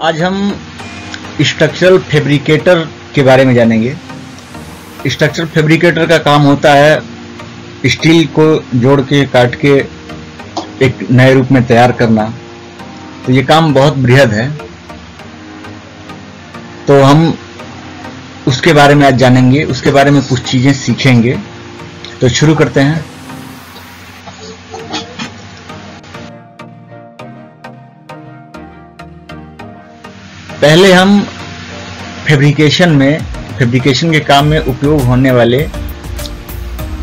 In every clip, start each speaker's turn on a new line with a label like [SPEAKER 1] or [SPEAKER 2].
[SPEAKER 1] आज हम structural fabricator के बारे में जानेंगे। स्ट्रक्चरल फैब्रिकेटर का काम होता है स्टील को जोड़ के काट के एक नए रूप में तैयार करना। तो ये काम बहुत बृहद है, तो हम उसके बारे में आज जानेंगे, उसके बारे में कुछ चीजें सीखेंगे। तो शुरू करते हैं। पहले हम फैब्रिकेशन के काम में उपयोग होने वाले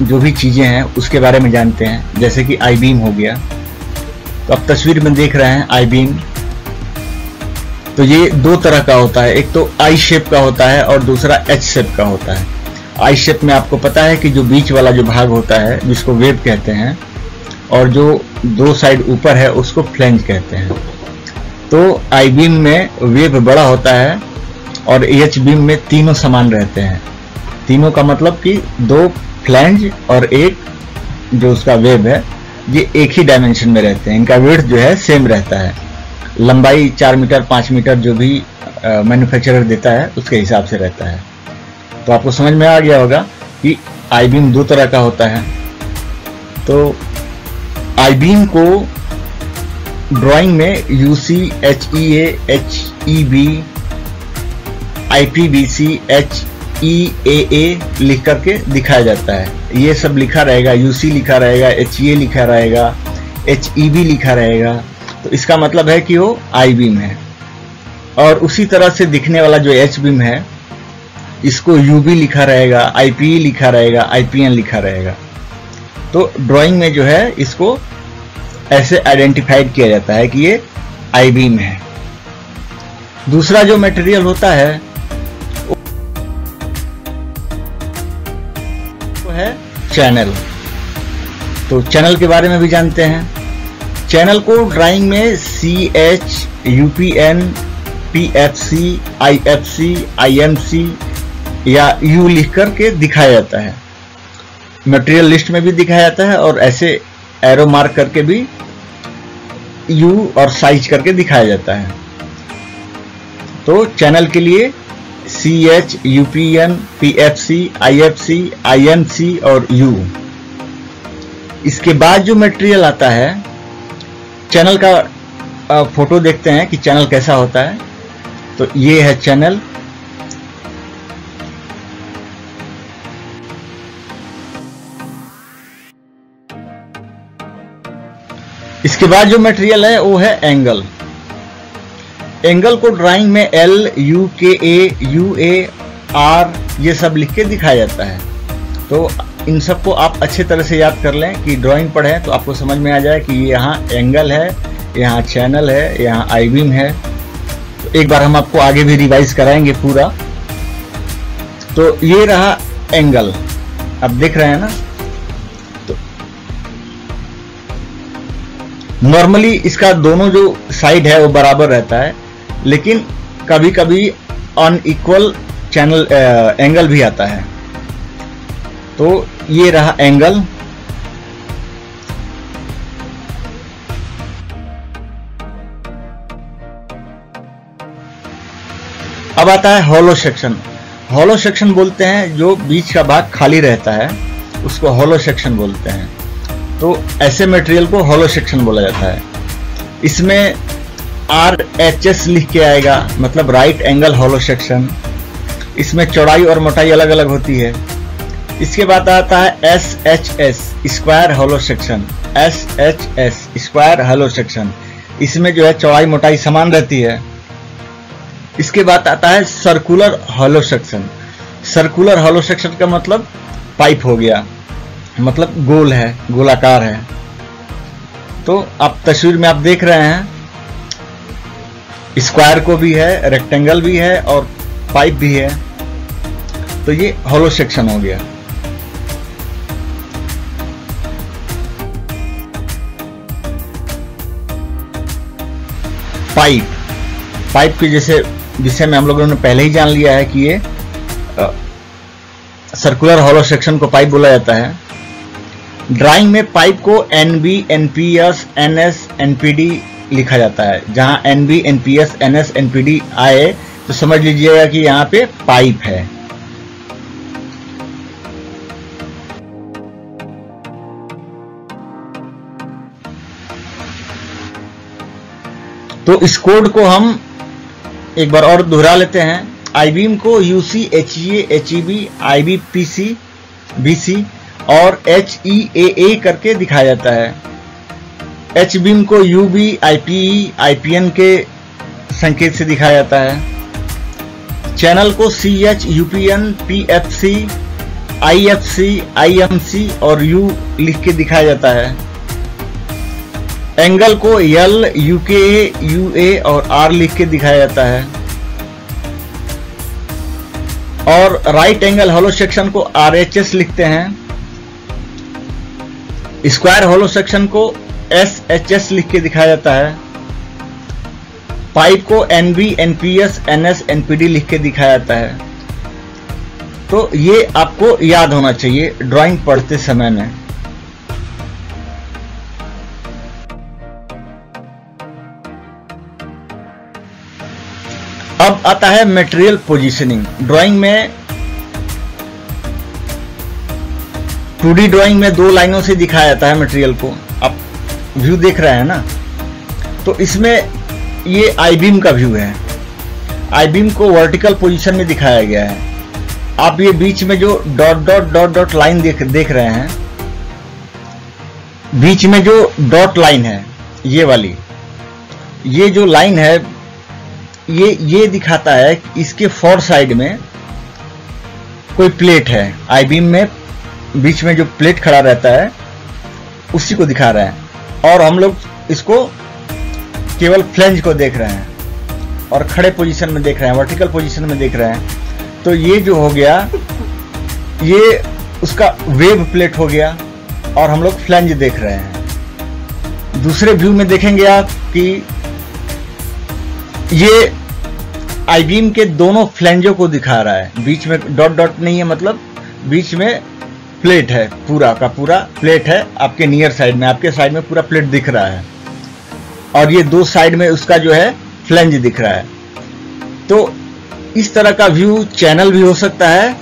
[SPEAKER 1] जो भी चीजें हैं उसके बारे में जानते हैं। जैसे कि आई बीम हो गया, तो आप तस्वीर में देख रहे हैं आई बीम। तो ये दो तरह का होता है, एक तो आई शेप का होता है और दूसरा एच शेप का होता है। आई शेप में आपको पता है कि जो बीच वाला जो भाग होता है जिसको वेब कहते हैं, और जो दो साइड ऊपर है उसको फ्लैंज कहते हैं। तो आई बीम में वेब बड़ा होता है और एच बीम में तीनों समान रहते हैं। तीनों का मतलब कि दो फ्लैंज और एक जो उसका वेब है ये एक ही डायमेंशन में रहते हैं। इनका विड्थ जो है सेम रहता है, लंबाई 4 मीटर 5 मीटर जो भी मैन्युफैक्चरर देता है उसके हिसाब से रहता है। तो आपको समझ में आ गया होगा कि आई बीम दो तरह का होता है। तो आई बीम को ड्राइंग में UC, HEA, HEB, IPBC, HEAA लिख करके दिखाया जाता है। ये सब लिखा रहेगा, UC लिखा रहेगा, HEA लिखा रहेगा, HEB लिखा रहेगा। तो इसका मतलब है कि वो आई बीम है। और उसी तरह से दिखने वाला जो एच बीम है इसको UB लिखा रहेगा, IPE लिखा रहेगा, IPN लिखा रहेगा। तो ड्राइंग में जो है इसको ऐसे आइडेंटिफाइड किया जाता है कि ये आई बीम है। दूसरा जो मटेरियल होता है वो है चैनल। तो चैनल के बारे में भी जानते हैं। चैनल को ड्राइंग में CH, UPN, PFC, IFC, IMC या U लिख करके दिखाया जाता है। मटेरियल लिस्ट में भी दिखाया जाता है और ऐसे एरो मार्क करके भी U और साइज करके दिखाया जाता है। तो चैनल के लिए CH, UPN, PFC, IFC, IMC और U। इसके बाद जो मटेरियल आता है, चैनल का फोटो देखते हैं कि चैनल कैसा होता है। तो ये है चैनल। इसके बाद जो मटेरियल है वो है एंगल। एंगल को ड्राइंग में L, UKA, UA, R ये सब लिख के दिखाया जाता है। तो इन सबको आप अच्छे तरह से याद कर लें कि ड्राइंग पढ़ें तो आपको समझ में आ जाए कि यहाँ एंगल है, यहाँ चैनल है, यहाँ आई बीम है। तो एक बार हम आपको आगे भी रिवाइज कराएंगे पूरा। तो ये रहा एंगल, आप देख रहे हैं ना। नॉर्मली इसका दोनों जो साइड है वो बराबर रहता है, लेकिन कभी कभी अनइक्वल चैनल एंगल भी आता है। तो ये रहा एंगल। अब आता है हॉलो सेक्शन। हॉलो सेक्शन बोलते हैं जो बीच का भाग खाली रहता है उसको हॉलो सेक्शन बोलते हैं। तो ऐसे मटेरियल को हॉलो सेक्शन बोला जाता है। इसमें RHS लिख के आएगा, मतलब राइट एंगल हॉलो सेक्शन। इसमें चौड़ाई और मोटाई अलग अलग होती है। इसके बाद आता है SHS square hollow section. SHS square hollow section, इसमें जो है चौड़ाई मोटाई समान रहती है। इसके बाद आता है circular hollow section. Circular hollow section का मतलब पाइप हो गया, मतलब गोल है, गोलाकार है। तो आप तस्वीर में आप देख रहे हैं स्क्वायर को भी है, रेक्टेंगल भी है और पाइप भी है। तो ये हॉलो सेक्शन हो गया। पाइप के जैसे विषय में हम लोगों ने पहले ही जान लिया है कि ये सर्कुलर हॉलो सेक्शन को पाइप बोला जाता है। ड्राइंग में पाइप को NB, NPS, NS, NPD लिखा जाता है। जहां NB, NPS, NS, NPD आए तो समझ लीजिएगा कि यहाँ पे पाइप है। तो इस कोड को हम एक बार और दोहरा लेते हैं। आईबीम को UC, HEA, HEB, IB, PC, BC और HEAA करके दिखाया जाता है। HBeam को UB, IPE, IPN के संकेत से दिखाया जाता है। चैनल को CH, UPN, PFC, IFC, IMC और U लिख के दिखाया जाता है। एंगल को L, UKA, UA और R लिख के दिखाया जाता है। और राइट एंगल होलो सेक्शन को RHS लिखते हैं। स्क्वायर होलो सेक्शन को SHS लिख के दिखाया जाता है। पाइप को NB, NPS, NS, NPD लिख के दिखाया जाता है। तो ये आपको याद होना चाहिए ड्राइंग पढ़ते समय में। अब आता है मटेरियल पोजीशनिंग। ड्राइंग में 2D ड्राइंग में 2 लाइनों से दिखाया जाता है मटेरियल को। आप व्यू देख रहे हैं ना, तो इसमें ये आईबीम का व्यू है। आईबीम को वर्टिकल पोजीशन में दिखाया गया है। आप ये बीच में जो dot dot dot dot line देख रहे हैं, बीच में जो डॉट लाइन है ये वाली, ये जो लाइन है ये दिखाता है कि इसके फोर साइड में कोई प्लेट है। आईबीम में बीच में जो प्लेट खड़ा रहता है उसी को दिखा रहा है, और हम लोग इसको केवल फ्लेंज को देख रहे हैं और खड़े पोजीशन में देख रहे हैं, वर्टिकल पोजीशन में देख रहे हैं। तो ये जो हो गया ये उसका वेव प्लेट हो गया और हम लोग फ्लेंज देख रहे हैं। दूसरे व्यू में देखेंगे आप कि ये आईबीम के दोनों फ्लेंजों को दिखा रहा है। बीच में डॉट डॉट नहीं है, मतलब बीच में प्लेट है, पूरा का पूरा प्लेट है आपके नियर साइड में, आपके साइड में पूरा प्लेट दिख रहा है, और ये 2 साइड में उसका जो है फ्लेंज दिख रहा है। तो इस तरह का व्यू चैनल भी हो सकता है,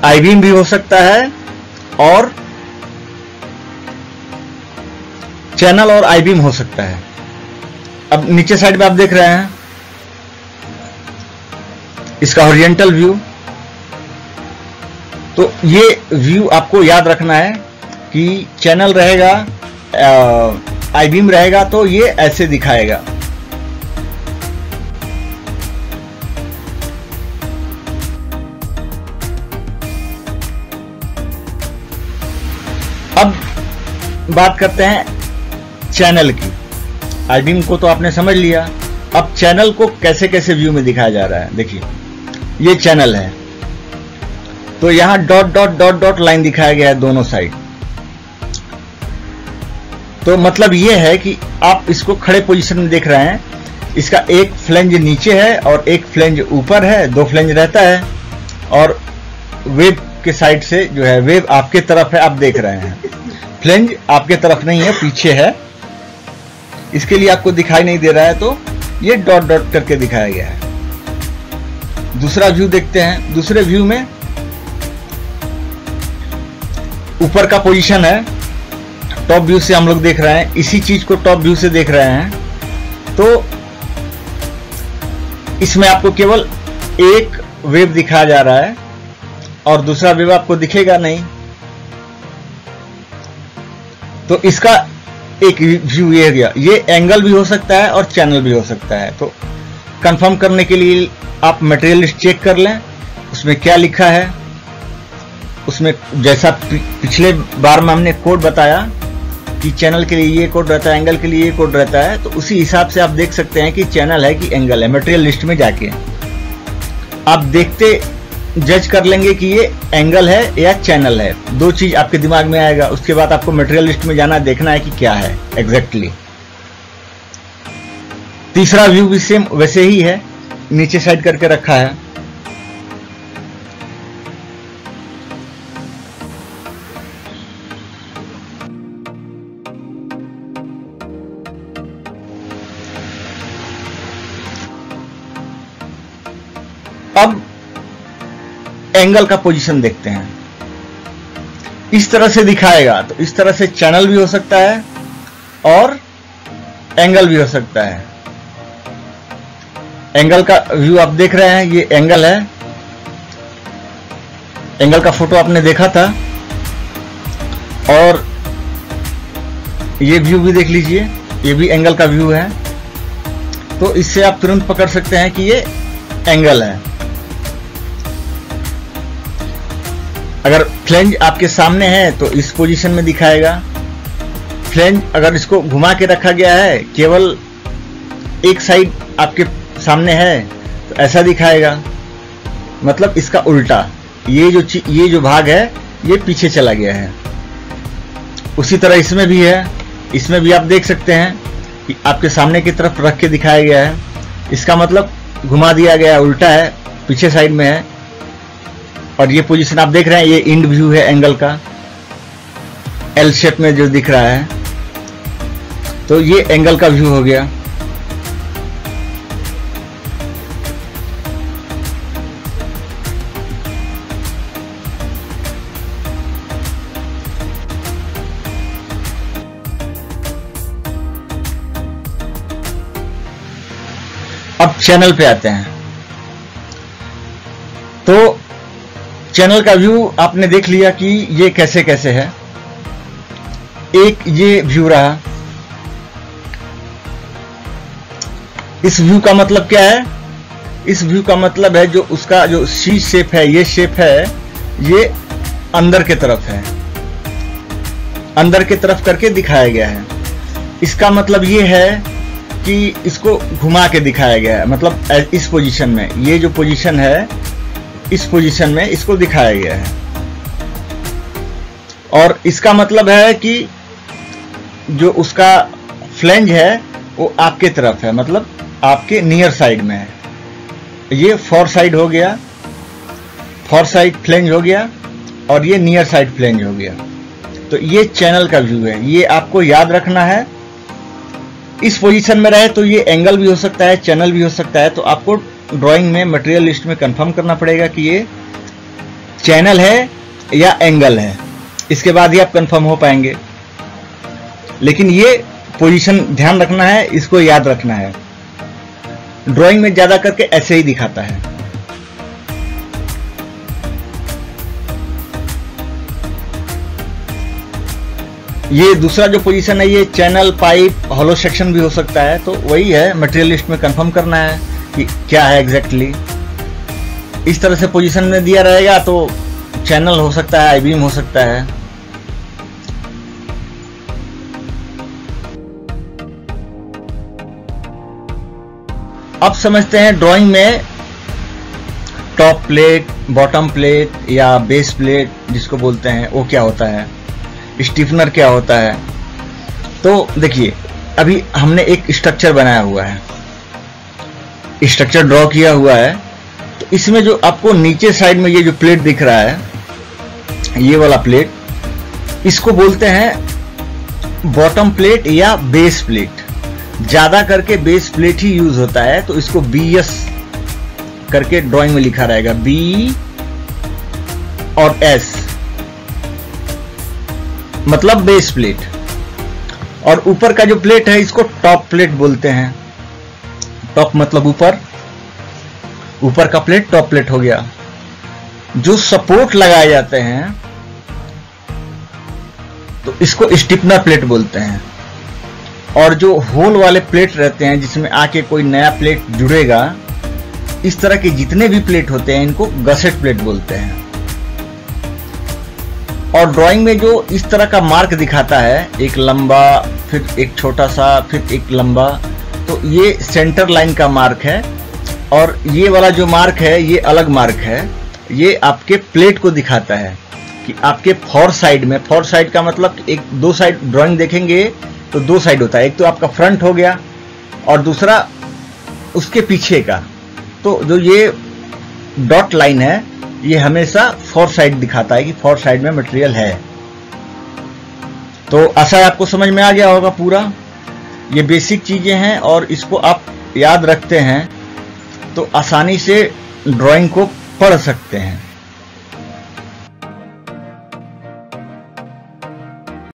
[SPEAKER 1] आईबीम भी हो सकता है, और चैनल और आईबीम हो सकता है। अब नीचे साइड में आप देख रहे हैं इसका हॉरिजॉन्टल व्यू। तो ये व्यू आपको याद रखना है कि चैनल रहेगा, आईबीम रहेगा तो ये ऐसे दिखाएगा। अब बात करते हैं चैनल की। आईबीम को तो आपने समझ लिया, अब चैनल को कैसे कैसे व्यू में दिखाया जा रहा है। देखिए ये चैनल है, तो यहां dot dot dot dot line दिखाया गया है दोनों साइड। तो मतलब ये है कि आप इसको खड़े पोजीशन में देख रहे हैं, इसका एक फ्लेंज नीचे है और एक फ्लेंज ऊपर है, 2 फ्लेंज रहता है, और वेव के साइड से जो है वेव आपके तरफ है, आप देख रहे हैं। फ्लेंज आपके तरफ नहीं है, पीछे है, इसके लिए आपको दिखाई नहीं दे रहा है, तो ये डॉट डॉट करके दिखाया गया है। दूसरा व्यू देखते हैं। दूसरे व्यू में ऊपर का पोजीशन है, टॉप व्यू से हम लोग देख रहे हैं, इसी चीज को टॉप व्यू से देख रहे हैं। तो इसमें आपको केवल एक वेव दिखाया जा रहा है और दूसरा वेव आपको दिखेगा नहीं। तो इसका एक व्यू ये गया। ये एंगल भी हो सकता है और चैनल भी हो सकता है। तो कंफर्म करने के लिए आप मटेरियल लिस्ट चेक कर लें, उसमें क्या लिखा है। उसमें जैसा पिछले बार में हमने कोड बताया कि चैनल के लिए ये कोड रहता है, एंगल के लिए ये कोड रहता है, तो उसी हिसाब से आप देख सकते हैं कि चैनल है कि एंगल है। मटेरियल लिस्ट में जाके आप देखते जज कर लेंगे कि ये एंगल है या चैनल है। 2 चीज आपके दिमाग में आएगा, उसके बाद आपको मटेरियल लिस्ट में जाना, देखना है कि क्या है एग्जैक्टली। तीसरा व्यू भी सेम वैसे ही है, नीचे साइड करके रखा है। अब एंगल का पोजीशन देखते हैं। इस तरह से दिखाएगा तो इस तरह से चैनल भी हो सकता है और एंगल भी हो सकता है। एंगल का व्यू आप देख रहे हैं, ये एंगल है। एंगल का फोटो आपने देखा था, और ये व्यू भी देख लीजिए, ये भी एंगल का व्यू है। तो इससे आप तुरंत पकड़ सकते हैं कि ये एंगल है। अगर फ्लेंज आपके सामने है तो इस पोजीशन में दिखाएगा। फ्लेंज अगर इसको घुमा के रखा गया है, केवल एक साइड आपके सामने है, तो ऐसा दिखाएगा, मतलब इसका उल्टा। ये जो भाग है ये पीछे चला गया है। उसी तरह इसमें भी है, इसमें भी आप देख सकते हैं कि आपके सामने की तरफ रख के दिखाया गया है, इसका मतलब घुमा दिया गया, उल्टा है, पीछे साइड में है। और ये पोजीशन आप देख रहे हैं, ये इंड व्यू है एंगल का, एल शेप में जो दिख रहा है, तो ये एंगल का व्यू हो गया। अब चैनल पे आते हैं। तो चैनल का व्यू आपने देख लिया कि ये कैसे कैसे है। एक ये व्यू रहा। इस व्यू का मतलब क्या है? इस व्यू का मतलब है जो उसका जो सी शेप है, ये शेप है, ये अंदर के तरफ है, अंदर के तरफ करके दिखाया गया है। इसका मतलब ये है कि इसको घुमा के दिखाया गया है, मतलब इस पोजीशन में, ये जो पोजीशन है इस पोजीशन में इसको दिखाया गया है। और इसका मतलब है कि जो उसका फ्लेंज है वो आपके तरफ है, मतलब आपके नियर साइड में है। ये फॉर साइड हो गया, फॉर साइड फ्लेंज हो गया, और ये नियर साइड फ्लेंज हो गया। तो ये चैनल का व्यू है, ये आपको याद रखना है। इस पोजीशन में रहे तो ये एंगल भी हो सकता है, चैनल भी हो सकता है। तो आपको ड्राइंग में मटेरियल लिस्ट में कंफर्म करना पड़ेगा कि ये चैनल है या एंगल है, इसके बाद ही आप कंफर्म हो पाएंगे। लेकिन ये पोजीशन ध्यान रखना है, इसको याद रखना है। ड्राइंग में ज्यादा करके ऐसे ही दिखाता है। ये दूसरा जो पोजीशन है, ये चैनल, पाइप, हॉलो सेक्शन भी हो सकता है। तो वही है, मटेरियल लिस्ट में कंफर्म करना है कि क्या है एग्जैक्टली। इस तरह से पोजीशन में दिया रहेगा तो चैनल हो सकता है, आई बीम हो सकता है। अब समझते हैं ड्राइंग में टॉप प्लेट, बॉटम प्लेट या बेस प्लेट जिसको बोलते हैं, वो क्या होता है, स्टीफनर क्या होता है। तो देखिए, अभी हमने एक स्ट्रक्चर बनाया हुआ है, स्ट्रक्चर ड्रॉ किया हुआ है। तो इसमें जो आपको नीचे साइड में ये जो प्लेट दिख रहा है, ये वाला प्लेट, इसको बोलते हैं बॉटम प्लेट या बेस प्लेट। ज्यादा करके बेस प्लेट ही यूज होता है, तो इसको BS करके ड्राइंग में लिखा रहेगा, B और S, मतलब बेस प्लेट। और ऊपर का जो प्लेट है इसको टॉप प्लेट बोलते हैं। टॉप मतलब ऊपर, ऊपर का प्लेट टॉप प्लेट हो गया। जो सपोर्ट लगाए जाते हैं तो इसको स्टिफनर प्लेट बोलते हैं। और जो होल वाले प्लेट रहते हैं जिसमें आके कोई नया प्लेट जुड़ेगा, इस तरह के जितने भी प्लेट होते हैं इनको गसेट प्लेट बोलते हैं। और ड्राइंग में जो इस तरह का मार्क दिखाता है, एक लंबा, फिर एक छोटा सा, फिर एक लंबा, तो ये सेंटर लाइन का मार्क है। और ये वाला जो मार्क है ये अलग मार्क है, ये आपके प्लेट को दिखाता है कि आपके फॉर साइड में, फॉर साइड का मतलब एक दो साइड ड्राइंग देखेंगे तो दो साइड होता है, एक तो आपका फ्रंट हो गया और दूसरा उसके पीछे का। तो जो ये डॉट लाइन है ये हमेशा फॉर साइड दिखाता है कि फॉर साइड में मटेरियल है। तो आशा आपको समझ में आ गया होगा पूरा। ये बेसिक चीजें हैं और इसको आप याद रखते हैं तो आसानी से ड्राइंग को पढ़ सकते हैं।